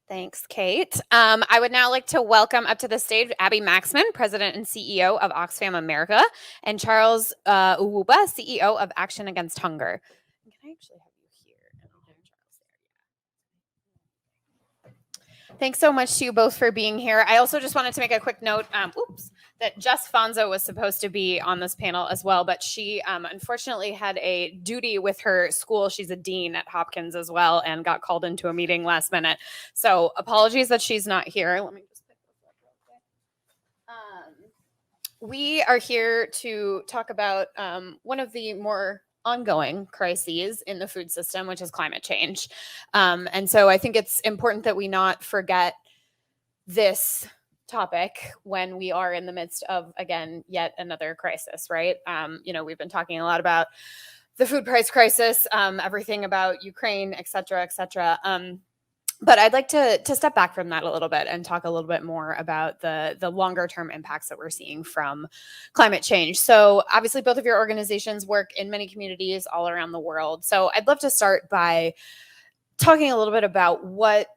Thanks, Kate. I would now like to welcome up to the stage Abby Maxman, President and CEO of Oxfam America, and Charles Owubah, CEO of Action Against Hunger. Can I actually have you here? And I'll have Charles there. Thanks so much to you both for being here. I also just wanted to make a quick note, that Jess Fonzo was supposed to be on this panel as well, but she unfortunately had a duty with her school. She's a dean at Hopkins as well and got called into a meeting last minute. So apologies that she's not here. Let me just pick this up real quick. We are here to talk about one of the more ongoing crises in the food system, which is climate change. And so I think it's important that we not forget this topic when we are in the midst of, again, yet another crisis, right? We've been talking a lot about the food price crisis, everything about Ukraine, et cetera, et cetera. But I'd like to step back from that a little bit and talk a little bit more about the longer term impacts that we're seeing from climate change. So obviously both of your organizations work in many communities all around the world. So I'd love to start by talking a little bit about what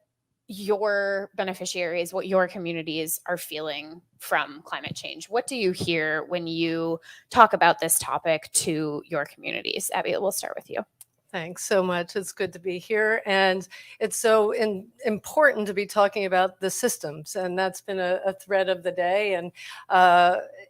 your beneficiaries, what your communities are feeling from climate change. What do you hear when you talk about this topic to your communities? Abby, we'll start with you. Thanks so much. It's good to be here. And it's so important to be talking about the systems. And that's been a thread of the day. And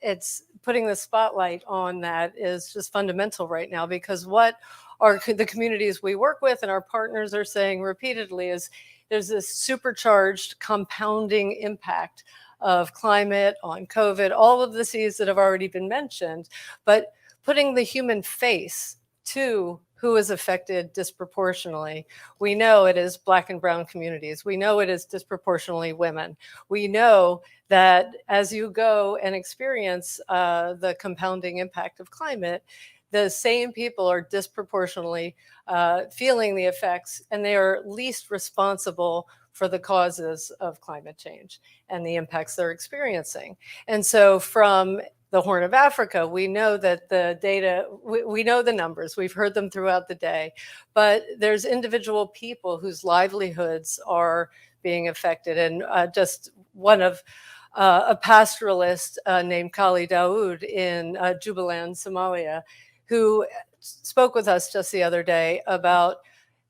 it's putting the spotlight on that is just fundamental right now, because what the communities we work with and our partners are saying repeatedly is there's this supercharged compounding impact of climate on COVID, all of the C's that have already been mentioned, but putting the human face to who is affected disproportionately. We know it is Black and brown communities. We know it is disproportionately women. We know that as you go and experience the compounding impact of climate, the same people are disproportionately feeling the effects, and they are least responsible for the causes of climate change and the impacts they're experiencing. And so from the Horn of Africa, we know that the data, we know the numbers, we've heard them throughout the day, but there's individual people whose livelihoods are being affected. And just one of a pastoralist named Kali Daoud in Jubaland, Somalia, who spoke with us just the other day about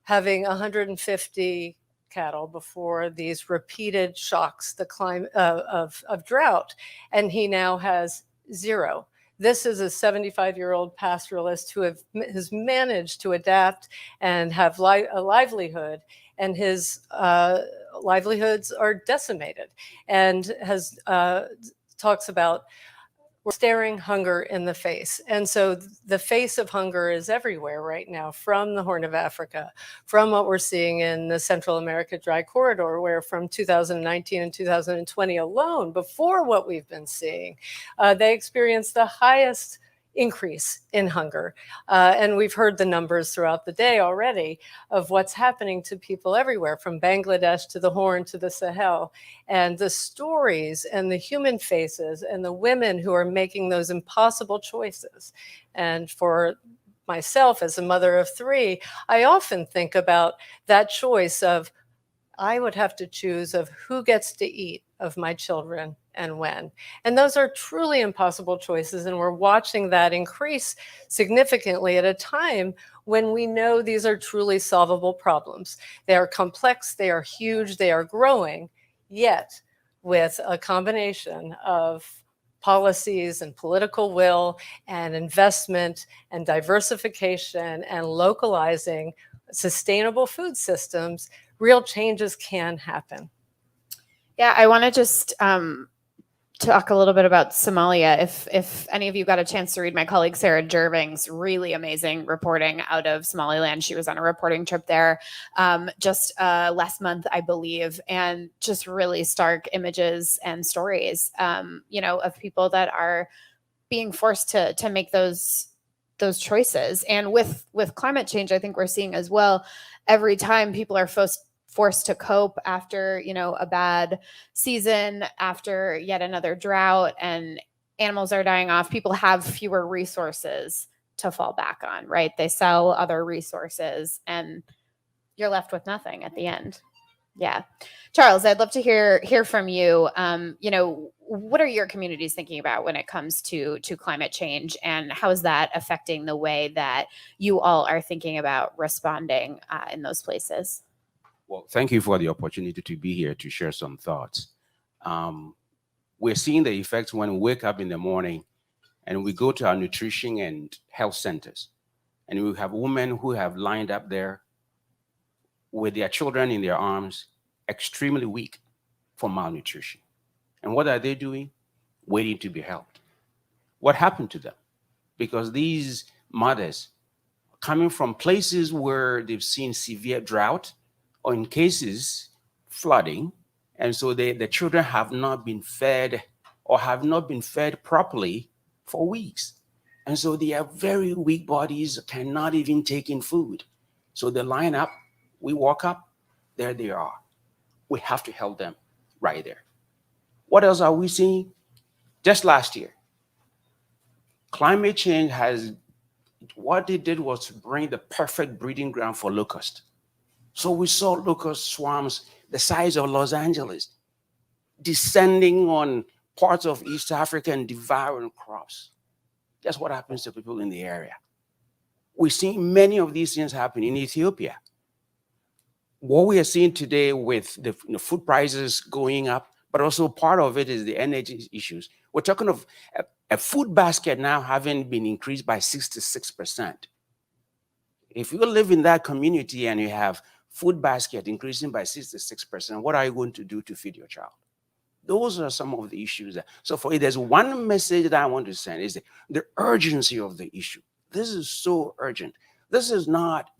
having 150 cattle before these repeated shocks, the climate of drought, and he now has 0. This is a 75-year-old pastoralist who has managed to adapt and have a livelihood, and his livelihoods are decimated, and has talks about we're staring hunger in the face. And so the face of hunger is everywhere right now, from the Horn of Africa, from what we're seeing in the Central America Dry Corridor, where from 2019 and 2020 alone, before what we've been seeing, they experienced the highest increase in hunger. And we've heard the numbers throughout the day already of what's happening to people everywhere, from Bangladesh to the Horn to the Sahel. And the stories and the human faces and the women who are making those impossible choices. And for myself, as a mother of 3, I often think about that choice of, I would have to choose of who gets to eat of my children and when. And those are truly impossible choices. And we're watching that increase significantly at a time when we know these are truly solvable problems. They are complex, they are huge, they are growing, yet with a combination of policies and political will and investment and diversification and localizing sustainable food systems, real changes can happen. Yeah, I want to just talk a little bit about Somalia. If any of you got a chance to read my colleague Sarah Jerving's really amazing reporting out of Somaliland, she was on a reporting trip there just last month, I believe, and just really stark images and stories, of people that are being forced to make those choices. And with climate change, I think we're seeing as well, every time people are forced to cope after, a bad season, after yet another drought, and animals are dying off, people have fewer resources to fall back on, right? They sell other resources and you're left with nothing at the end. Yeah. Charles, I'd love to hear from you. What are your communities thinking about when it comes to climate change, and how is that affecting the way that you all are thinking about responding in those places? Well, thank you for the opportunity to be here to share some thoughts. Um, we're seeing the effects when we wake up in the morning and we go to our nutrition and health centers, and we have women who have lined up there with their children in their arms, extremely weak from malnutrition. And what are they doing? Waiting to be helped. What happened to them? Because these mothers coming from places where they've seen severe drought, or in cases flooding, and so the children have not been fed or have not been fed properly for weeks. And so they have very weak bodies, cannot even take in food. So they line up, we walk up, there they are. We have to help them right there. What else are we seeing? Just last year, climate change has, what it did was to bring the perfect breeding ground for locusts. So we saw locust swarms the size of Los Angeles descending on parts of East Africa and devouring crops. That's what happens to people in the area. We're seeing many of these things happen in Ethiopia. What we are seeing today with the food prices going up, but also part of it is the energy issues. We're talking of a food basket now having been increased by 66%. If you live in that community and you have food basket increasing by 66%, what are you going to do to feed your child? Those are some of the issues. So there's one message that I want to send is the urgency of the issue. This is so urgent. This is not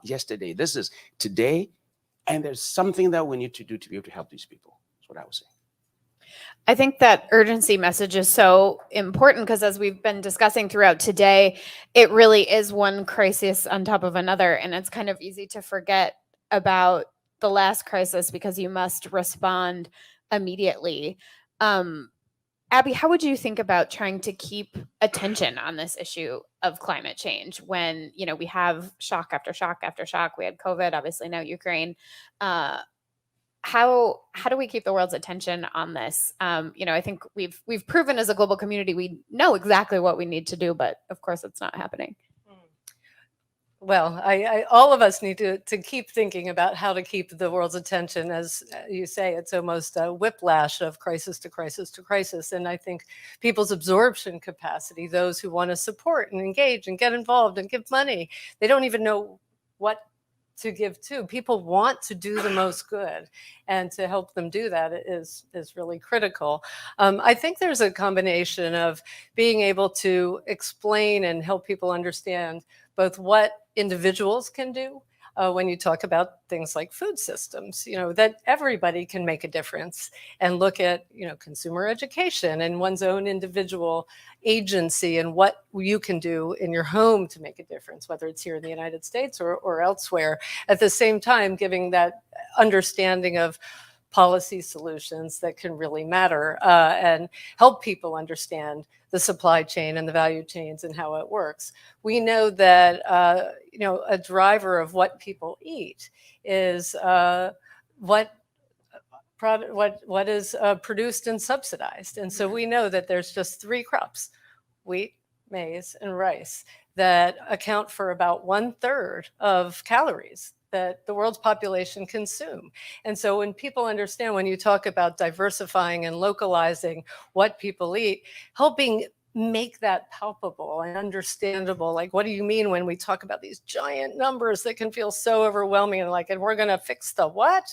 yesterday. This is today. And there's something that we need to do to be able to help these people. That's what I would say. I think that urgency message is so important because, as we've been discussing throughout today, it really is one crisis on top of another. And it's kind of easy to forget about the last crisis because you must respond immediately. Abby, how would you think about trying to keep attention on this issue of climate change when, we have shock after shock after shock? We had COVID, obviously now Ukraine. How do we keep the world's attention on this? I think we've proven as a global community we know exactly what we need to do, but of course it's not happening. Well, all of us need to keep thinking about how to keep the world's attention. As you say, it's almost a whiplash of crisis to crisis to crisis. And I think people's absorption capacity, those who want to support and engage and get involved and give money, they don't even know what to give to. People want to do the most good, and to help them do that is really critical. I think there's a combination of being able to explain and help people understand both what individuals can do when you talk about things like food systems, that everybody can make a difference, and look at, consumer education and one's own individual agency and what you can do in your home to make a difference, whether it's here in the United States or elsewhere. At the same time, giving that understanding of policy solutions that can really matter and help people understand the supply chain and the value chains and how it works. We know that a driver of what people eat is what is produced and subsidized. And so we know that there's just 3 crops: wheat, maize, and rice, that account for about 1/3 of calories that the world's population consume. And so when people understand, when you talk about diversifying and localizing what people eat, helping make that palpable and understandable. Like, what do you mean when we talk about these giant numbers that can feel so overwhelming, and and we're going to fix the what,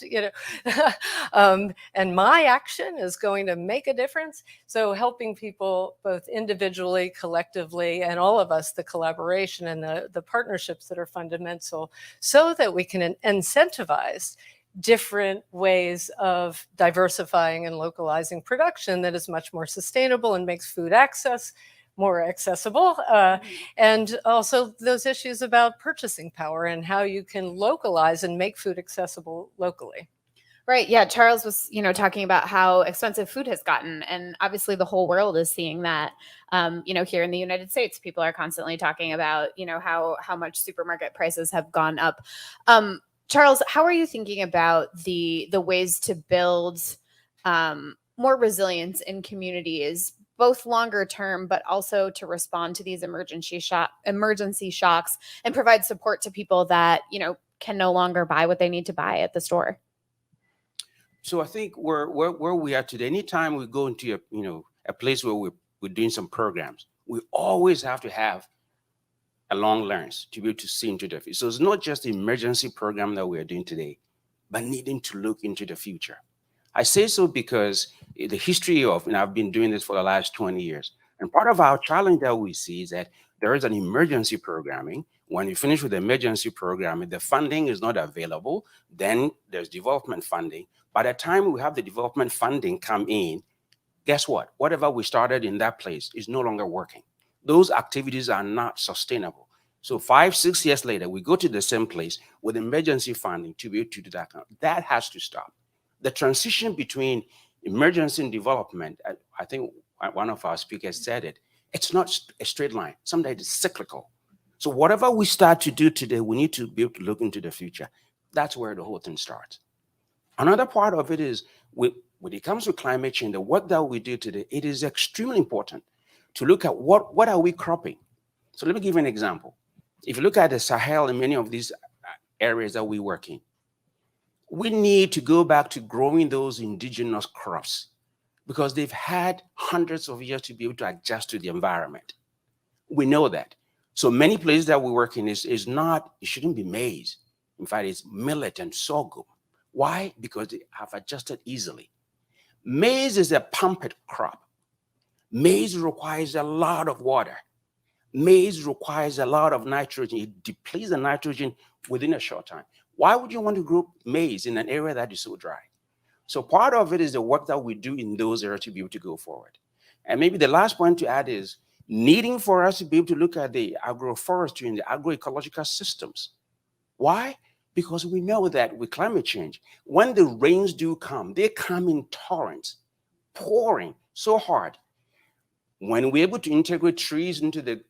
and my action is going to make a difference. So helping people both individually, collectively, and all of us, the collaboration and the partnerships that are fundamental, so that we can incentivize different ways of diversifying and localizing production that is much more sustainable and makes food access more accessible. And also those issues about purchasing power and how you can localize and make food accessible locally. Right. Yeah. Charles was, talking about how expensive food has gotten. And obviously the whole world is seeing that. Here in the United States, people are constantly talking about, how much supermarket prices have gone up. Charles, how are you thinking about the ways to build more resilience in communities, both longer term, but also to respond to these emergency shocks and provide support to people that, you know, can no longer buy what they need to buy at the store? So I think where we are today, anytime we go into a place where we're doing some programs, we always have to have a long lens to be able to see into the future. So it's not just the emergency program that we are doing today, but needing to look into the future. I say so because the history of, and I've been doing this for the last 20 years, and part of our challenge that we see is that there is an emergency programming. When you finish with the emergency programming, the funding is not available. Then there's development funding. By the time we have the development funding come in, guess what? Whatever we started in that place is no longer working. Those activities are not sustainable. So 5, 6 years later, we go to the same place with emergency funding to be able to do that. That has to stop. The transition between emergency and development, I think one of our speakers said it, it's not a straight line. Sometimes it's cyclical. So whatever we start to do today, we need to be able to look into the future. That's where the whole thing starts. Another part of it is when it comes to climate change, the work that we do today, it is extremely important to look at what are we cropping. So let me give you an example. If you look at the Sahel and many of these areas that we work in, we need to go back to growing those indigenous crops because they've had hundreds of years to be able to adjust to the environment. We know that. So many places that we work in is not, it shouldn't be maize. In fact, it's millet and sorghum. Why? Because they have adjusted easily. Maize is a pumped crop. Maize requires a lot of water. Maize requires a lot of nitrogen. It depletes the nitrogen within a short time. Why would you want to grow maize in an area that is so dry? So part of it is the work that we do in those areas to be able to go forward. And maybe the last point to add is needing for us to be able to look at the agroforestry and the agroecological systems. Why? Because we know that with climate change, when the rains do come, they come in torrents, pouring so hard. When we're able to integrate trees into the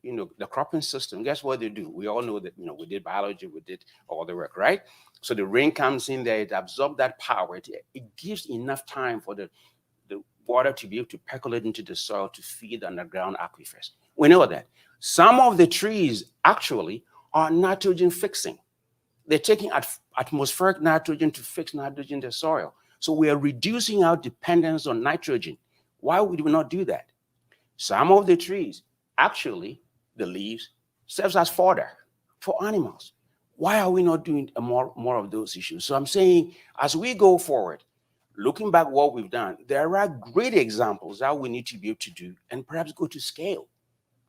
cropping system, guess what they do? We all know that we did biology, we did all the work, right? So the rain comes in there, it absorbs that power. It gives enough time for the water to be able to percolate into the soil to feed underground aquifers. We know that. Some of the trees actually are nitrogen fixing. They're taking atmospheric nitrogen to fix nitrogen in the soil. So we are reducing our dependence on nitrogen. Why would we not do that? Some of the trees, actually, the leaves, serves as fodder for animals. Why are we not doing more of those issues? So I'm saying, as we go forward, looking back what we've done, there are great examples that we need to be able to do and perhaps go to scale.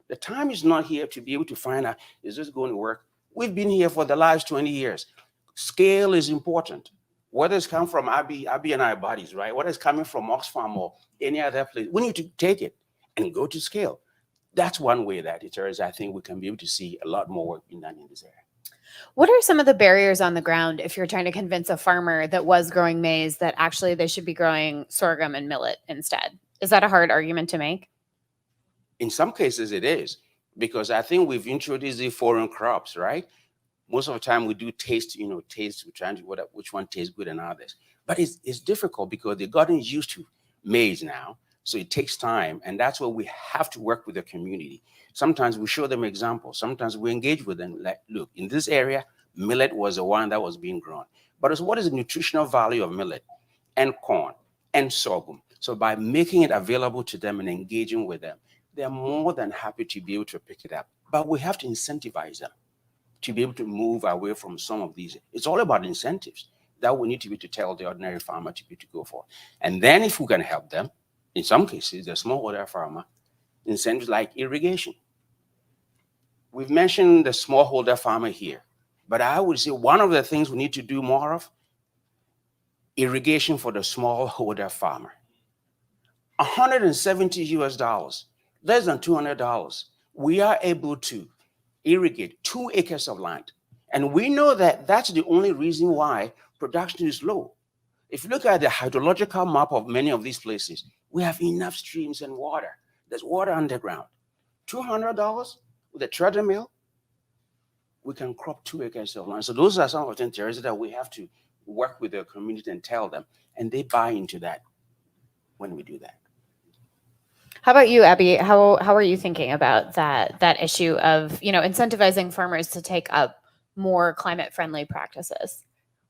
The time is not here to be able to find out, is this going to work? We've been here for the last 20 years. Scale is important. Whether it's come from Abby and I buddies, right? Whether it's coming from Oxfam or any other place, we need to take it and go to scale. That's one way that Teresa, I think we can be able to see a lot more work being done in this area. What are some of the barriers on the ground if you're trying to convince a farmer that was growing maize that actually they should be growing sorghum and millet instead? Is that a hard argument to make? In some cases it is, because I think we've introduced the foreign crops, right? Most of the time we do taste, we're trying to which one tastes good and others. But it's difficult because they've gotten used to maize now. So it takes time. And that's where we have to work with the community. Sometimes we show them examples. Sometimes we engage with them. Like, look, in this area, millet was the one that was being grown. But what is the nutritional value of millet and corn and sorghum? So by making it available to them and engaging with them, they're more than happy to be able to pick it up. But we have to incentivize them to be able to move away from some of these. It's all about incentives that we need to be to tell the ordinary farmer to be to go for. And then if we can help them, in some cases, the smallholder farmer, incentives like irrigation. We've mentioned the smallholder farmer here, but I would say one of the things we need to do more of, irrigation for the smallholder farmer. $170 US, less than $200. We are able to irrigate 2 acres of land. And we know that that's the only reason why production is low. If you look at the hydrological map of many of these places, we have enough streams and water. There's water underground. $200 with a treadmill, we can crop 2 acres of land. So those are some of the things, Teresa, that we have to work with the community and tell them, and they buy into that when we do that. How about you, Abby? How are you thinking about that issue of, you know, incentivizing farmers to take up more climate friendly practices?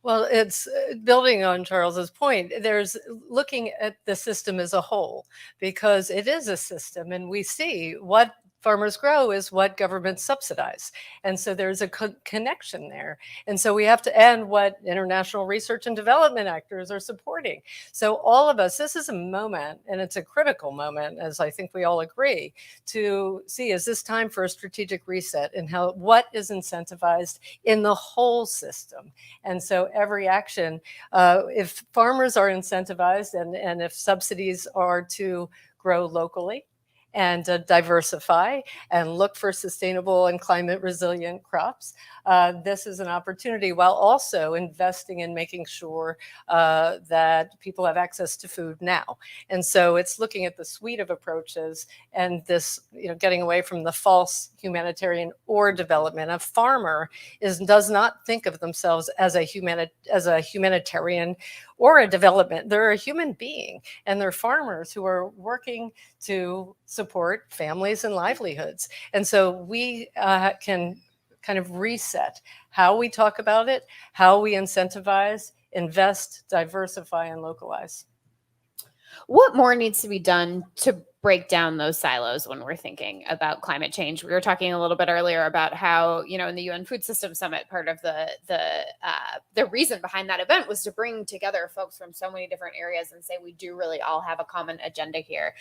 Well, it's building on Charles's point. There's looking at the system as a whole, because it is a system, and we see what farmers grow is what governments subsidize. And so there's a connection there. And so we have to end what international research and development actors are supporting. So all of us, this is a moment, and it's a critical moment, as I think we all agree, to see, is this time for a strategic reset and what is incentivized in the whole system? And so every action, if farmers are incentivized and if subsidies are to grow locally and diversify and look for sustainable and climate resilient crops, this is an opportunity, while also investing in making sure that people have access to food now. And so it's looking at the suite of approaches and this, getting away from the false humanitarian or development. A farmer does not think of themselves as a humanitarian or a development. They're a human being, and they're farmers who are working to support families and livelihoods. And so we can kind of reset how we talk about it, how we incentivize, invest, diversify, and localize. What more needs to be done to break down those silos when we're thinking about climate change? We were talking a little bit earlier about how, in the UN Food System Summit, part of the reason behind that event was to bring together folks from so many different areas and say, we do really all have a common agenda here.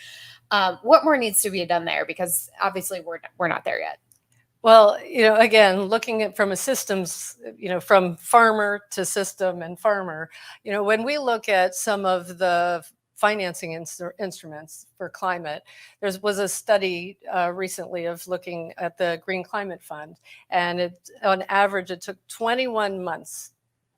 What more needs to be done there? Because obviously we're not there yet. Well, again, looking at from a systems, from farmer to system and farmer, when we look at some of the financing instruments for climate, there was a study recently of looking at the Green Climate Fund, and on average, it took 21 months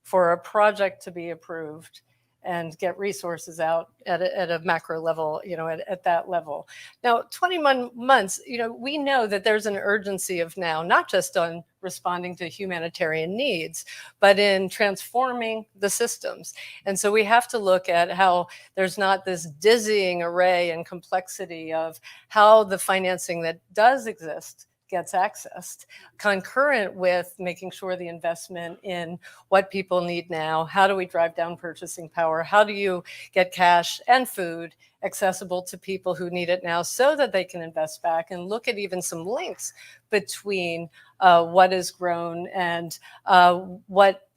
for a project to be approved and get resources out at a macro level, at that level. Now, 21 months, we know that there's an urgency of now, not just on responding to humanitarian needs, but in transforming the systems. And so we have to look at how there's not this dizzying array and complexity of how the financing that does exist gets accessed, concurrent with making sure the investment in what people need now. How do we drive down purchasing power? How do you get cash and food accessible to people who need it now so that they can invest back, and look at even some links between what is grown and what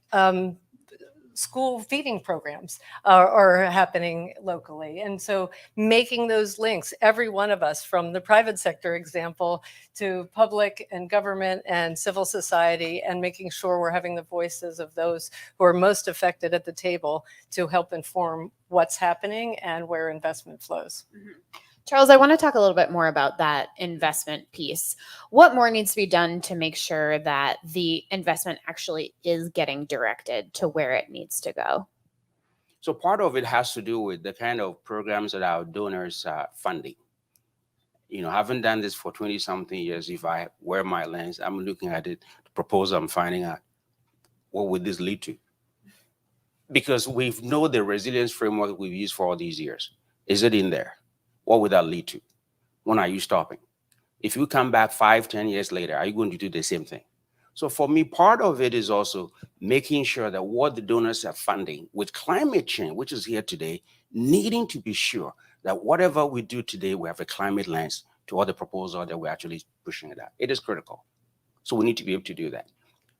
school feeding programs are happening locally. And so making those links, every one of us, from the private sector example to public and government and civil society, and making sure we're having the voices of those who are most affected at the table to help inform what's happening and where investment flows. Mm-hmm. Charles, I want to talk a little bit more about that investment piece. What more needs to be done to make sure that the investment actually is getting directed to where it needs to go? So part of it has to do with the kind of programs that our donors are funding. Having done this for 20-something years, if I wear my lens, I'm looking at it, the proposal, I'm finding out, what would this lead to? Because we know the resilience framework we've used for all these years. Is it in there? What would that lead to? When are you stopping? If you come back 5-10 years later, are you going to do the same thing? So for me, part of it is also making sure that what the donors are funding with climate change, which is here today, needing to be sure that whatever we do today, we have a climate lens to all the proposals that we're actually pushing it out. It is critical. So we need to be able to do that.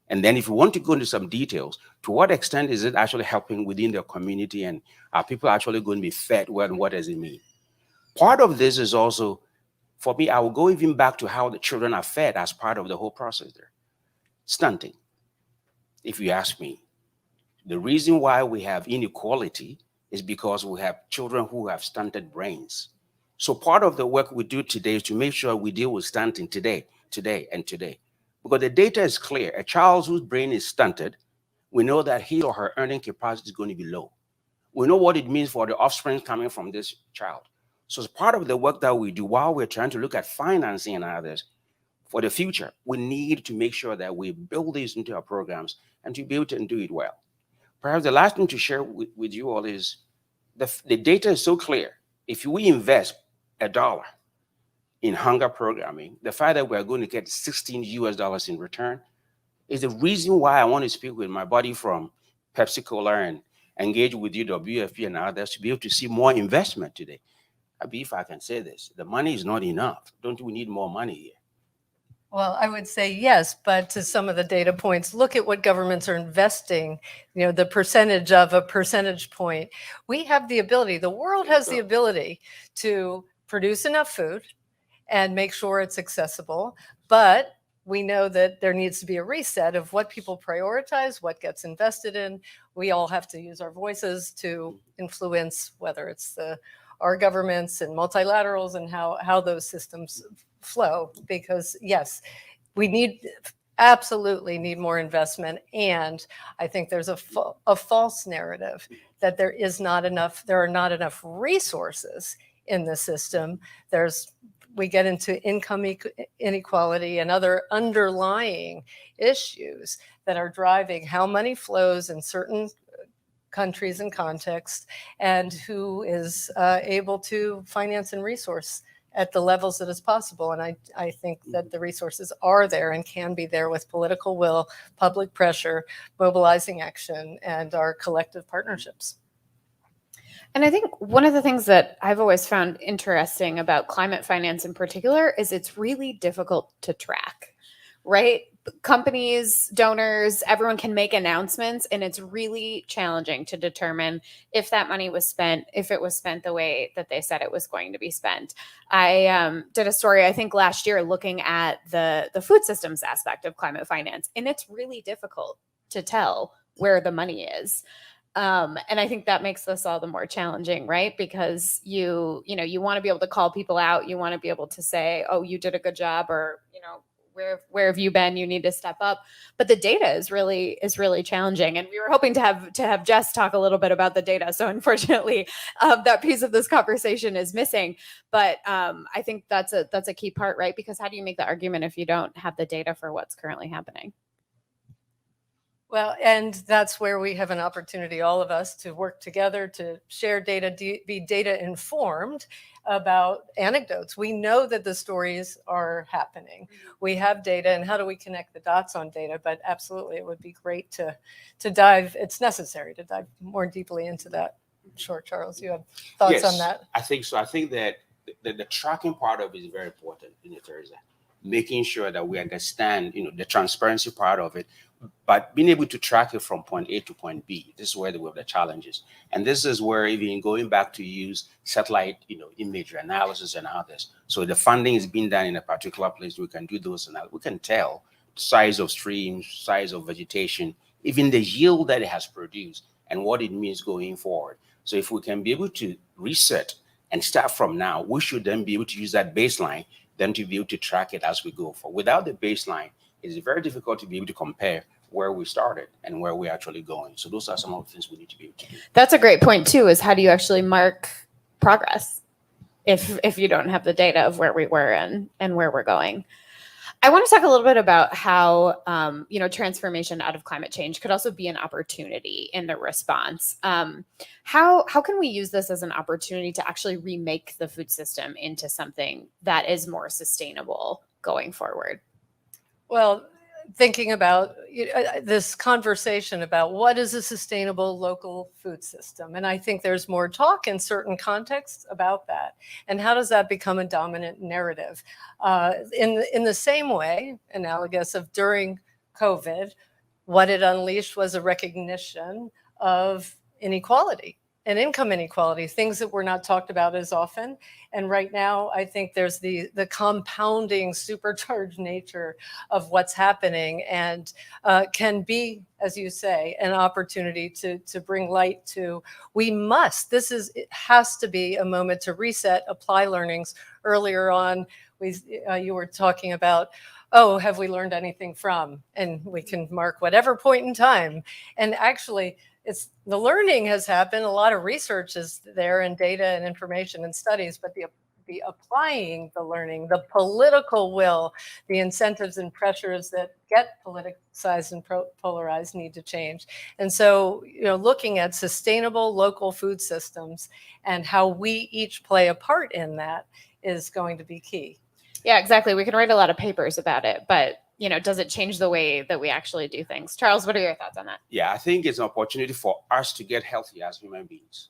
And then if you want to go into some details, to what extent is it actually helping within the community, and are people actually going to be fed well, and what does it mean? Part of this is also, for me, I will go even back to how the children are fed as part of the whole process there. Stunting. If you ask me, the reason why we have inequality is because we have children who have stunted brains. So part of the work we do today is to make sure we deal with stunting today. Because the data is clear. A child whose brain is stunted, we know that his or her earning capacity is going to be low. We know what it means for the offspring coming from this child. So as part of the work that we do while we're trying to look at financing and others, for the future, we need to make sure that we build this into our programs and to be able to do it well. Perhaps the last thing to share with you all is the data is so clear. If we invest $1 in hunger programming, the fact that we're going to get $16 in return is the reason why I want to speak with my buddy from Pepsi Cola and engage with you, WFP and others, to be able to see more investment today. If I can say this, the money is not enough. Don't we need more money here? Well, I would say yes, but to some of the data points, look at what governments are investing, the percentage of a percentage point. We have the ability, the world has the ability to produce enough food and make sure it's accessible, but we know that there needs to be a reset of what people prioritize, what gets invested in. We all have to use our voices to influence whether it's our governments and multilaterals and how those systems flow, because yes, we absolutely need more investment. And I think there's a false narrative that there are not enough resources in the system. We get into income inequality and other underlying issues that are driving how money flows in certain countries and contexts, and who is able to finance and resource at the levels that is possible. And I think that the resources are there and can be there with political will, public pressure, mobilizing action, and our collective partnerships. And I think one of the things that I've always found interesting about climate finance in particular is it's really difficult to track, right? Companies, donors, everyone can make announcements, and it's really challenging to determine if that money was spent, if it was spent the way that they said it was going to be spent. I did a story, I think last year, looking at the food systems aspect of climate finance, and it's really difficult to tell where the money is. And I think that makes this all the more challenging, right? Because you want to be able to call people out. You want to be able to say, oh, you did a good job, or, where have you been? You need to step up. But the data is really challenging. And we were hoping to have Jess talk a little bit about the data. So unfortunately, that piece of this conversation is missing. But I think that's a key part, right? Because how do you make the argument if you don't have the data for what's currently happening? Well, and that's where we have an opportunity, all of us, to work together to share data, be data informed about anecdotes. We know that the stories are happening. We have data, and how do we connect the dots on data? But absolutely, it would be great to dive. It's necessary to dive more deeply into that. Sure, Charles, you have thoughts on that? I think so. I think that the tracking part of it is very important, Teresa. Making sure that we understand, the transparency part of it, but being able to track it from point A to point B. This is where we have the challenges. And this is where even going back to use satellite, imagery analysis and others. So the funding is being done in a particular place. We can do those, and we can tell size of streams, size of vegetation, even the yield that it has produced and what it means going forward. So if we can be able to reset and start from now, we should then be able to use that baseline then to be able to track it as we go forward. Without the baseline, it's very difficult to be able to compare where we started and where we're actually going. So those are some of the things we need to be able to do. That's a great point too, is how do you actually mark progress if you don't have the data of where we were and where we're going? I want to talk a little bit about how, transformation out of climate change could also be an opportunity in the response. How can we use this as an opportunity to actually remake the food system into something that is more sustainable going forward? Well, thinking about this conversation about what is a sustainable local food system. And I think there's more talk in certain contexts about that. And how does that become a dominant narrative? In the same way, analogous of during COVID, what it unleashed was a recognition of inequality and income inequality, things that were not talked about as often. And right now, I think there's the compounding, supercharged nature of what's happening, and can be, as you say, an opportunity to bring light to, it has to be a moment to reset, apply learnings. Earlier on, you were talking about, oh, have we learned anything from? And we can mark whatever point in time. And actually, the learning has happened. A lot of research is there, and data and information and studies, but be applying the learning, the political will, the incentives and pressures that get politicized and polarized need to change. And so, looking at sustainable local food systems and how we each play a part in that is going to be key. Yeah, exactly. We can write a lot of papers about it, but does it change the way that we actually do things? Charles, what are your thoughts on that? Yeah, I think it's an opportunity for us to get healthy as human beings.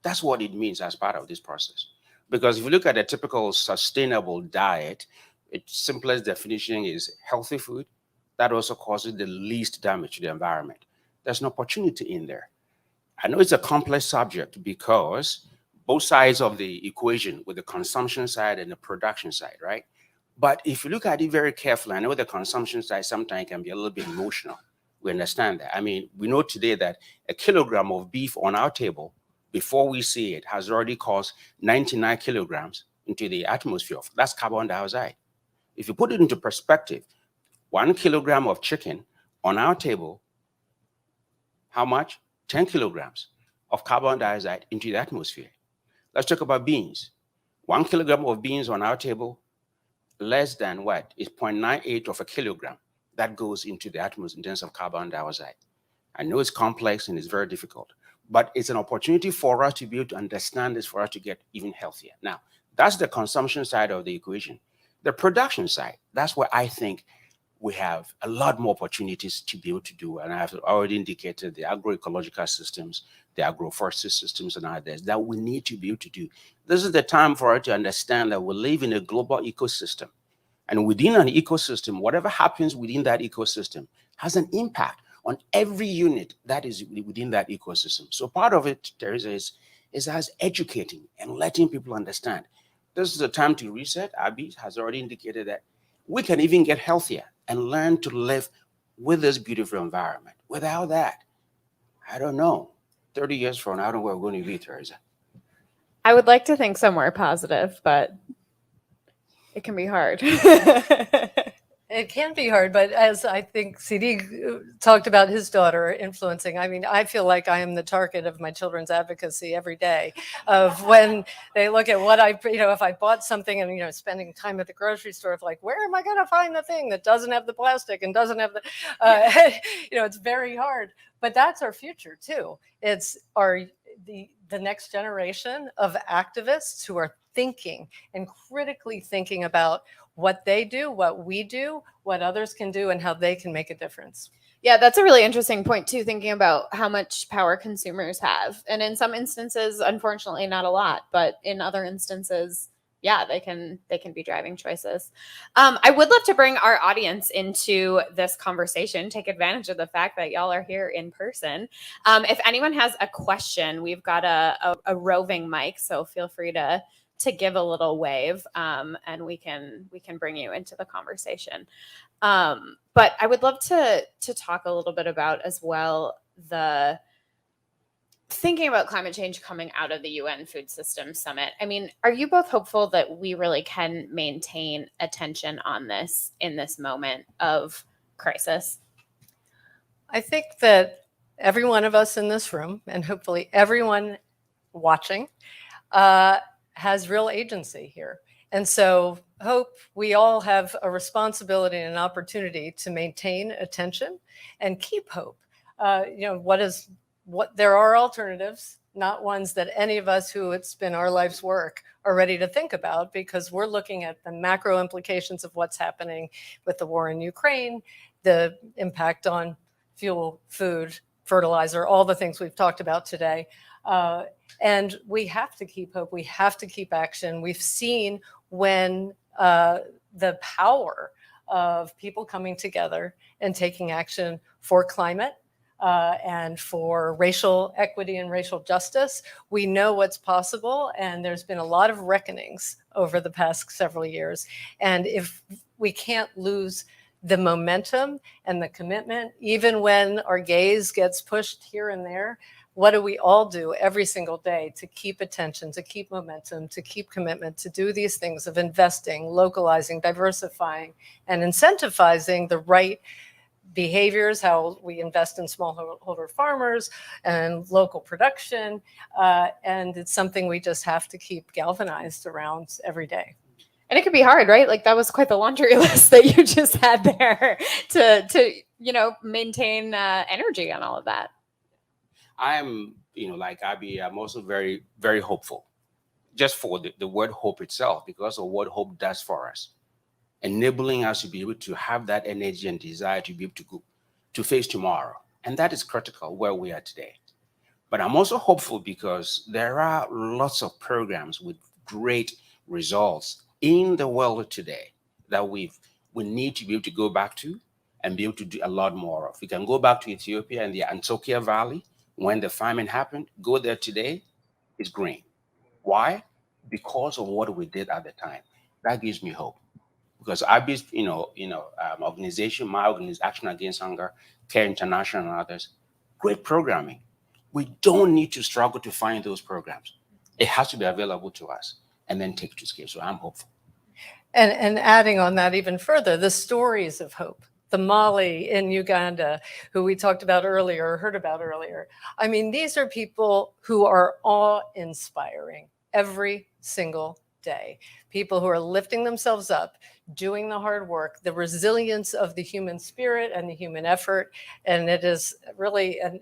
That's what it means as part of this process. Because if you look at a typical sustainable diet, its simplest definition is healthy food that also causes the least damage to the environment. There's an opportunity in there. I know it's a complex subject because both sides of the equation, with the consumption side and the production side, right? But if you look at it very carefully, I know the consumption side sometimes can be a little bit emotional. We understand that. I mean, we know today that a kilogram of beef on our table, before we see it, has already caused 99 kilograms into the atmosphere. That's carbon dioxide. If you put it into perspective, 1 kilogram of chicken on our table, how much? 10 kilograms of carbon dioxide into the atmosphere. Let's talk about beans. 1 kilogram of beans on our table, less than what? Is 0.98 of a kilogram that goes into the atmosphere in terms of carbon dioxide. I know it's complex and it's very difficult, but it's an opportunity for us to be able to understand this, for us to get even healthier. Now, that's the consumption side of the equation. The production side, that's where I think we have a lot more opportunities to be able to do. And I have already indicated the agroecological systems, the agroforestry systems, and others that we need to be able to do. This is the time for us to understand that we live in a global ecosystem. And within an ecosystem, whatever happens within that ecosystem has an impact on every unit that is within that ecosystem. So part of it, Teresa, is us educating and letting people understand. This is a time to reset. Abby has already indicated that we can even get healthier and learn to live with this beautiful environment. Without that, I don't know. 30 years from now, I don't know where we're going to be, Teresa. I would like to think somewhere positive, but it can be hard. It can be hard, but as I think CD talked about his daughter influencing, I mean, I feel like I am the target of my children's advocacy every day of when they look at what if I bought something and, spending time at the grocery store of like, where am I going to find the thing that doesn't have the plastic and doesn't have the, it's very hard, but that's our future too. It's the next generation of activists who are thinking and critically thinking about what they do, what we do, what others can do, and how they can make a difference. Yeah, that's a really interesting point too, thinking about how much power consumers have. And in some instances, unfortunately, not a lot, but in other instances, yeah, they can be driving choices. I would love to bring our audience into this conversation, take advantage of the fact that y'all are here in person. If anyone has a question, we've got a roving mic, so feel free to give a little wave, and we can bring you into the conversation. But I would love to talk a little bit about as well the thinking about climate change coming out of the UN Food Systems Summit. I mean, are you both hopeful that we really can maintain attention on this in this moment of crisis? I think that every one of us in this room, and hopefully everyone watching, has real agency here. And so hope we all have a responsibility and an opportunity to maintain attention and keep hope. There are alternatives, not ones that any of us who it's been our life's work are ready to think about, because we're looking at the macro implications of what's happening with the war in Ukraine, the impact on fuel, food, fertilizer, all the things we've talked about today. And we have to keep hope. We have to keep action. We've seen when the power of people coming together and taking action for climate and for racial equity and racial justice, we know what's possible. And there's been a lot of reckonings over the past several years. And if we can't lose the momentum and the commitment, even when our gaze gets pushed here and there, what do we all do every single day to keep attention, to keep momentum, to keep commitment, to do these things of investing, localizing, diversifying, and incentivizing the right behaviors, how we invest in smallholder farmers and local production. And it's something we just have to keep galvanized around every day. And it could be hard, right? Like that was quite the laundry list that you just had there to maintain energy on all of that. I'm, like Abby, I'm also very, very hopeful, just for the word hope itself, because of what hope does for us, enabling us to be able to have that energy and desire to be able to go to face tomorrow. And that is critical where we are today. But I'm also hopeful because there are lots of programs with great results in the world today that we need to be able to go back to and be able to do a lot more of. We can go back to Ethiopia and the Antioquia Valley when the famine happened. Go there today, it's green. Why? Because of what we did at the time. That gives me hope. Because Abby's, organization, my organization, Action Against Hunger, Care International, and others, great programming. We don't need to struggle to find those programs. It has to be available to us and then take it to scale. So I'm hopeful. And adding on that even further, the stories of hope. The Mali in Uganda, who we talked about earlier, or heard about earlier. I mean, these are people who are awe-inspiring every single day. People who are lifting themselves up, doing the hard work, the resilience of the human spirit and the human effort. And it is really, and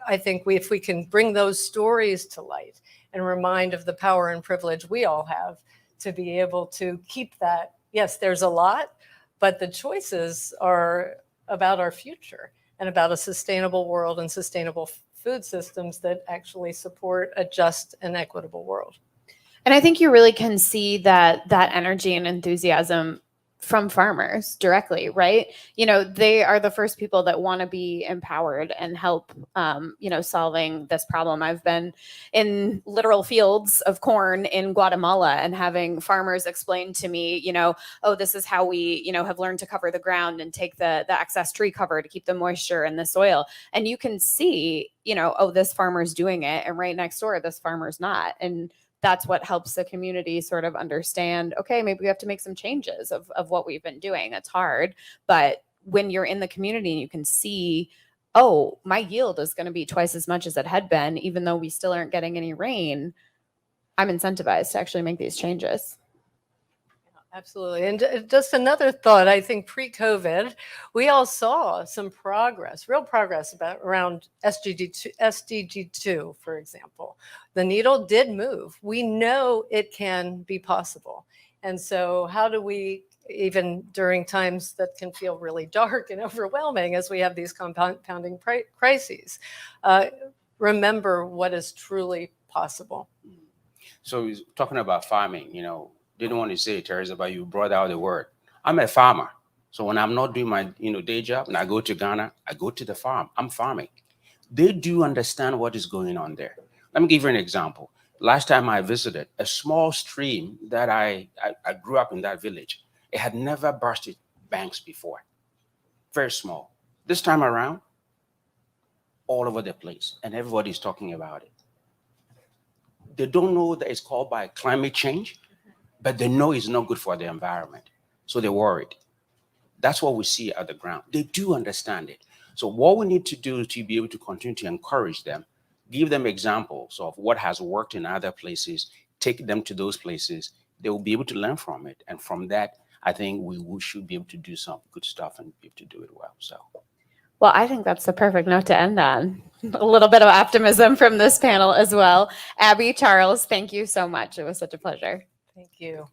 I think if we can bring those stories to light and remind of the power and privilege we all have to be able to keep that. Yes, there's a lot, but the choices are about our future and about a sustainable world and sustainable food systems that actually support a just and equitable world. And I think you really can see that energy and enthusiasm from farmers directly, right? They are the first people that want to be empowered and help, solving this problem. I've been in literal fields of corn in Guatemala and having farmers explain to me, oh, this is how we, have learned to cover the ground and take the excess tree cover to keep the moisture in the soil. And you can see, oh, this farmer's doing it. And right next door, this farmer's not. And that's what helps the community sort of understand, okay, maybe we have to make some changes of what we've been doing. It's hard, but when you're in the community and you can see, oh, my yield is going to be twice as much as it had been, even though we still aren't getting any rain, I'm incentivized to actually make these changes. Absolutely. And just another thought, I think pre-COVID, we all saw some progress, real progress around SDG2, for example. The needle did move. We know it can be possible. And so how do we, even during times that can feel really dark and overwhelming as we have these compounding crises, remember what is truly possible? So talking about farming, didn't want to say it, Teresa, but you brought out the word. I'm a farmer. So when I'm not doing my day job and I go to Ghana, I go to the farm. I'm farming. They do understand what is going on there. Let me give you an example. Last time I visited a small stream that I grew up in that village. It had never burst its banks before. Very small. This time around, all over the place, and everybody's talking about it. They don't know that it's caused by climate change, but they know it's not good for the environment. So they're worried. That's what we see at the ground. They do understand it. So what we need to do to be able to continue to encourage them, give them examples of what has worked in other places, take them to those places, they will be able to learn from it. And from that, I think we should be able to do some good stuff and be able to do it well. So. Well, I think that's the perfect note to end on. A little bit of optimism from this panel as well. Abby, Charles, thank you so much. It was such a pleasure. Thank you.